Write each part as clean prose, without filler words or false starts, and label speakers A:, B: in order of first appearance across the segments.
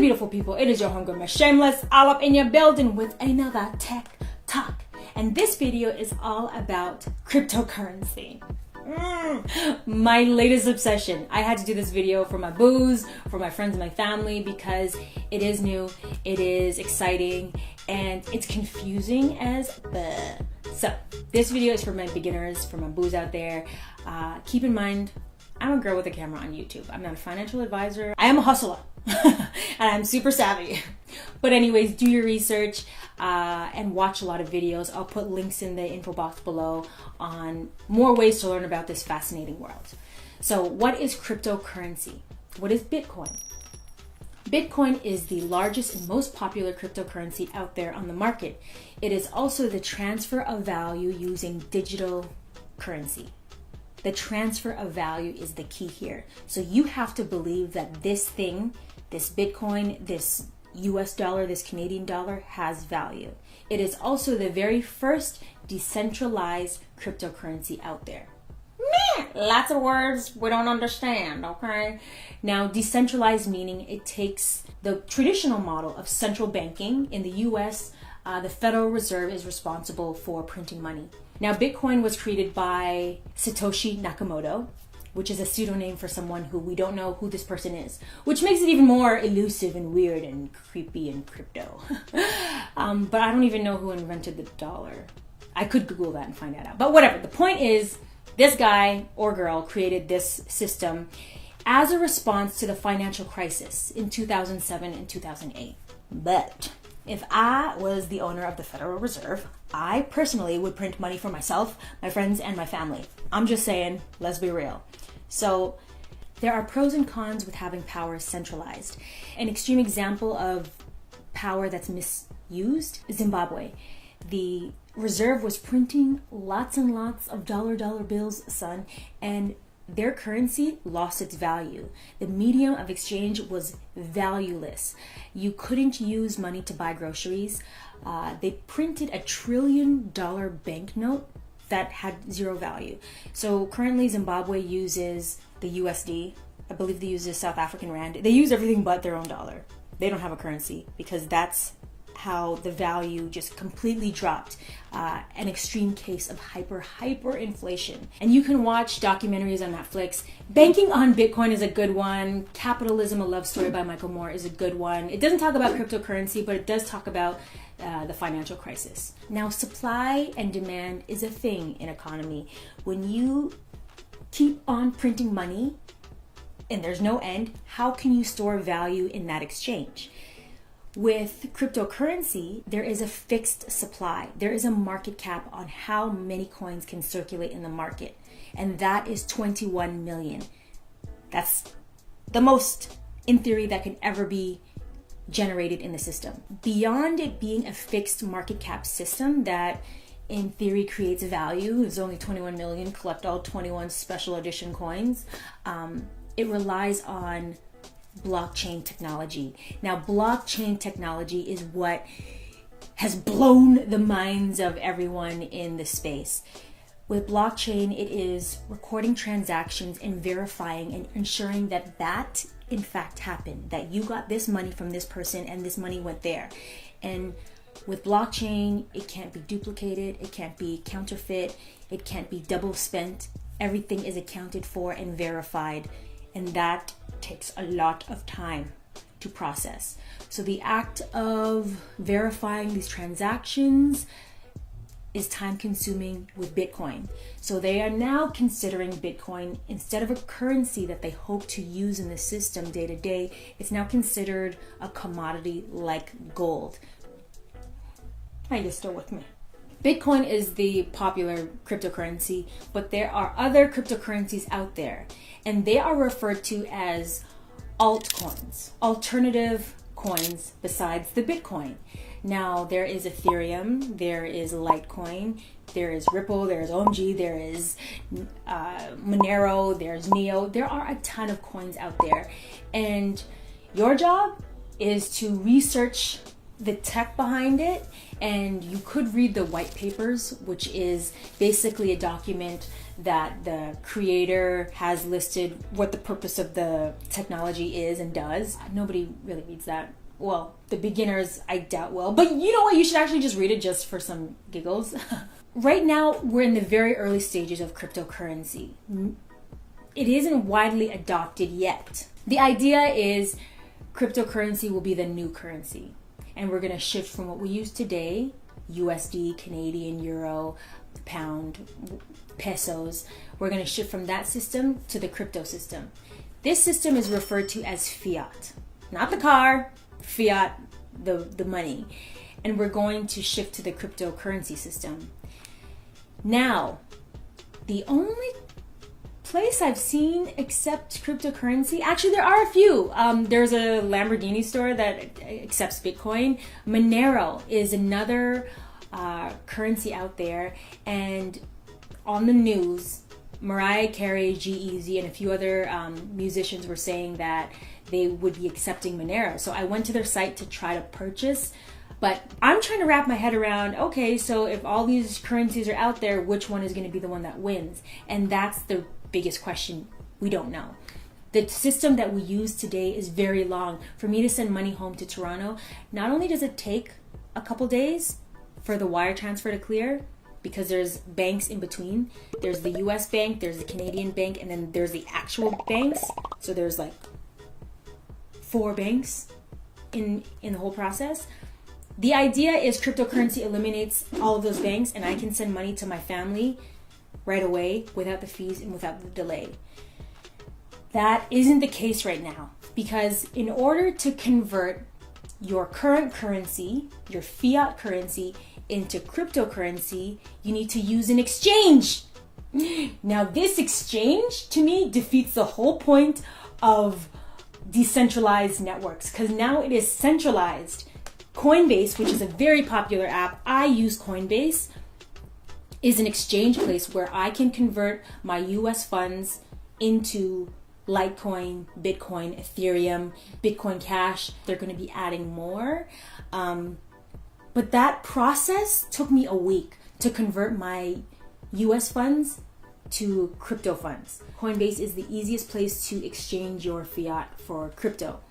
A: beautiful people? It is your homegirl, Miss Shameless, all up in your building with another tech talk. And this video is all about cryptocurrency. My latest obsession. I had to do this video for my booze, for my friends and my family, because it is new, it is exciting, and it's confusing as bleh. So this video is for my beginners, for my booze out there. Keep in mind, I'm a girl with a camera on YouTube. I'm not a financial advisor. I am a hustler and I'm super savvy. But anyways, do your research and watch a lot of videos. I'll put links in the info box below on more ways to learn about this fascinating world. So what is cryptocurrency? What is Bitcoin? Bitcoin is the largest and most popular cryptocurrency out there on the market. It is also the transfer of value using digital currency. The transfer of value is the key here. So you have to believe that this thing, this Bitcoin, this US dollar, this Canadian dollar has value. It is also the very first decentralized cryptocurrency out there. Lots of words we don't understand, okay? Now, decentralized meaning it takes the traditional model of central banking. In the US, the Federal Reserve is responsible for printing money. Now, Bitcoin was created by Satoshi Nakamoto, which is a pseudonym for someone who we don't know who this person is, which makes it even more elusive and weird and creepy and crypto. But I don't even know who invented the dollar. I could Google that and find that out. But whatever, the point is, this guy or girl created this system as a response to the financial crisis in 2007 and 2008. But if I was the owner of the Federal Reserve, I personally would print money for myself, my friends, and my family. I'm just saying, let's be real. So there are pros and cons with having power centralized. An extreme example of power that's misused is Zimbabwe. The reserve was printing lots and lots of dollar bills, son, and their currency lost its value. The medium of exchange was valueless. You couldn't use money to buy groceries. They printed $1 trillion banknote that had zero value. So currently Zimbabwe uses the USD. I believe they use the South African Rand. They use everything but their own dollar. They don't have a currency because that's how the value just completely dropped. An extreme case of hyperinflation. And you can watch documentaries on Netflix. Banking on Bitcoin is a good one. Capitalism, A Love Story by Michael Moore is a good one. It doesn't talk about cryptocurrency, but it does talk about the financial crisis. Now, supply and demand is a thing in economy. When you keep on printing money and there's no end, how can you store value in that exchange? With cryptocurrency, there is a fixed supply. There is a market cap on how many coins can circulate in the market, and that is 21 million. That's the most, in theory, that can ever be generated in the system. Beyond it being a fixed market cap system that in theory creates value, there's only 21 million, collect all 21 special edition coins, it relies on blockchain technology. Now, blockchain technology is what has blown the minds of everyone in the space. With blockchain, it is recording transactions and verifying and ensuring that that in fact happened, that you got this money from this person and this money went there. And with blockchain, it can't be duplicated, it can't be counterfeit, it can't be double spent. Everything is accounted for and verified, and that takes a lot of time to process. So the act of verifying these transactions is time consuming with Bitcoin. So they are now considering Bitcoin, instead of a currency that they hope to use in the system day to day, it's now considered a commodity like gold. Are you still with me? Bitcoin is the popular cryptocurrency, but there are other cryptocurrencies out there, and they are referred to as altcoins, alternative coins besides the Bitcoin. Now, there is Ethereum, there is Litecoin, there is Ripple, there is OMG, there is Monero, there's Neo. There are a ton of coins out there, and your job is to research the tech behind it, and you could read the white papers, which is basically a document that the creator has listed what the purpose of the technology is and does. Nobody really reads that. Well, the beginners, I doubt will. But you know what? You should actually just read it just for some giggles. Right now, we're in the very early stages of cryptocurrency. It isn't widely adopted yet. The idea is cryptocurrency will be the new currency. And we're going to shift from what we use today, USD, Canadian, Euro, pound, pesos. We're going to shift from that system to the crypto system. This system is referred to as fiat. Not the car, fiat, the money. And we're going to shift to the cryptocurrency system. Now, the only place I've seen except cryptocurrency, actually there are a few. There's a Lamborghini store that accepts Bitcoin. Monero is another currency out there, and on the news, Mariah Carey, G-Eazy, and a few other musicians were saying that they would be accepting Monero. So I went to their site to try to purchase, but I'm trying to wrap my head around, okay, so if all these currencies are out there, which one is going to be the one that wins? And that's the biggest question. We don't know. The system that we use today is very long. For me to send money home to Toronto, not only does it take a couple days for the wire transfer to clear, because there's banks in between. There's the US bank, there's the Canadian bank, and then there's the actual banks. So there's like 4 banks in the whole process. The idea is cryptocurrency eliminates all of those banks, and I can send money to my family right away without the fees and without the delay. That isn't the case right now, because in order to convert your current currency, your fiat currency, into cryptocurrency, you need to use an exchange. Now, this exchange, to me, defeats the whole point of decentralized networks, because now it is centralized. Coinbase, which is a very popular app, I use Coinbase, is an exchange place where I can convert my US funds into Litecoin, Bitcoin, Ethereum, Bitcoin Cash. They're going to be adding more. But that process took me a week to convert my US funds to crypto funds. Coinbase is the easiest place to exchange your fiat for crypto.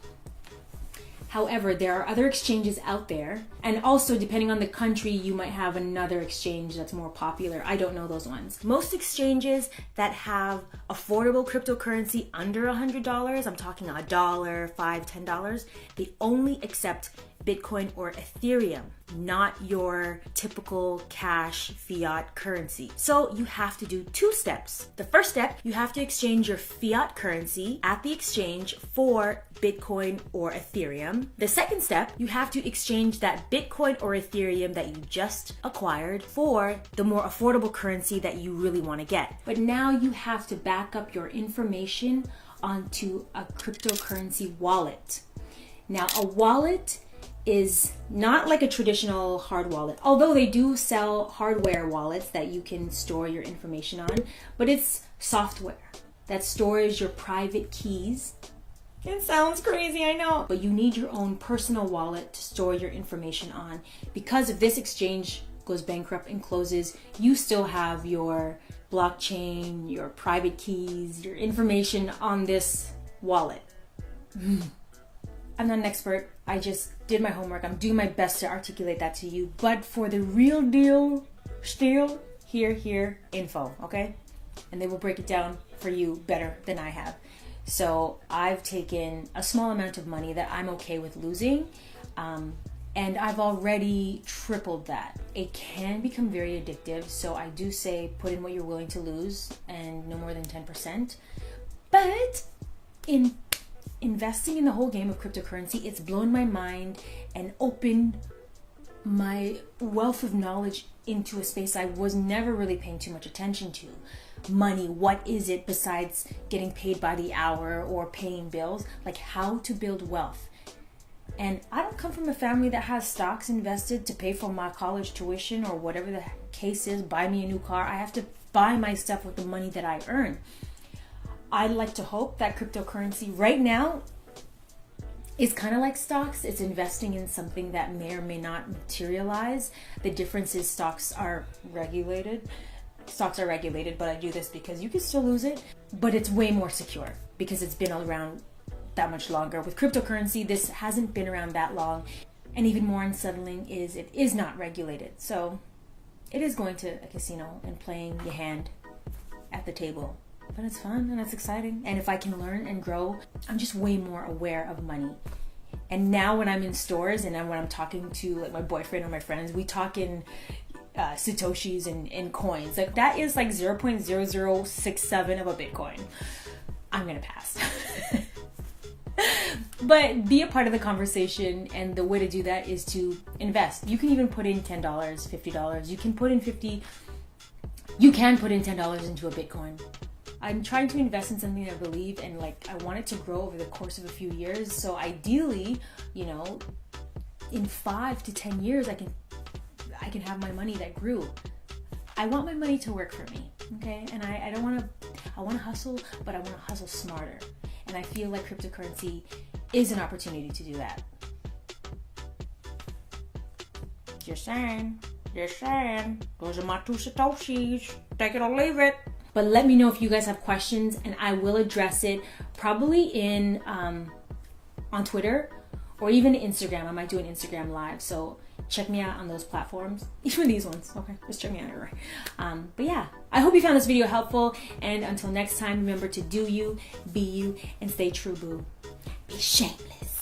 A: However, there are other exchanges out there, and also depending on the country, you might have another exchange that's more popular. I don't know those ones. Most exchanges that have affordable cryptocurrency under $100, I'm talking $1, $5, $10, they only accept Bitcoin or Ethereum, not your typical cash fiat currency. So you have to do 2 steps. The first step, you have to exchange your fiat currency at the exchange for Bitcoin or Ethereum. The second step, you have to exchange that Bitcoin or Ethereum that you just acquired for the more affordable currency that you really want to get. But now you have to back up your information onto a cryptocurrency wallet. Now, a wallet is not like a traditional hard wallet, although they do sell hardware wallets that you can store your information on, but it's software that stores your private keys. It sounds crazy, I know, but you need your own personal wallet to store your information on, because if this exchange goes bankrupt and closes, you still have your blockchain, your private keys, your information on this wallet. I'm not an expert. I just did my homework. I'm doing my best to articulate that to you. But for the real deal, still here info, okay? And they will break it down for you better than I have. So I've taken a small amount of money that I'm okay with losing, and I've already tripled that. It can become very addictive, so I do say put in what you're willing to lose and no more than 10%. But in investing in the whole game of cryptocurrency, it's blown my mind and opened my wealth of knowledge into a space I was never really paying too much attention to. Money, what is it besides getting paid by the hour or paying bills? Like how to build wealth. And I don't come from a family that has stocks invested to pay for my college tuition or whatever the case is, buy me a new car. I have to buy my stuff with the money that I earn. I'd like to hope that cryptocurrency right now is kind of like stocks. It's investing in something that may or may not materialize. The difference is stocks are regulated. stocks are regulated, but I do this because you can still lose it, but it's way more secure because it's been around that much longer. With cryptocurrency, this hasn't been around that long, and even more unsettling is it is not regulated. So it is going to a casino and playing your hand at the table, but it's fun and it's exciting. And if I can learn and grow, I'm just way more aware of money. And now when I'm in stores and when I'm talking to like my boyfriend or my friends, we talk in Satoshis and coins. Like that is like 0.0067 of a Bitcoin. I'm gonna pass. But be a part of the conversation, and the way to do that is to invest. You can even put in $10, $50. You can put in $10 into a Bitcoin. I'm trying to invest in something I believe in, like I want it to grow over the course of a few years. So ideally, you know, in 5 to 10 years, I can have my money that grew. I want my money to work for me, okay? And I want to hustle, but I want to hustle smarter. And I feel like cryptocurrency is an opportunity to do that. Just saying. Those are my 2 Satoshis. Take it or leave it. But let me know if you guys have questions, and I will address it probably in on Twitter or even Instagram. I might do an Instagram live, so check me out on those platforms. Even these ones, okay? Just check me out anyway. But yeah, I hope you found this video helpful, and until next time, remember to do you, be you, and stay true, boo. Be shameless.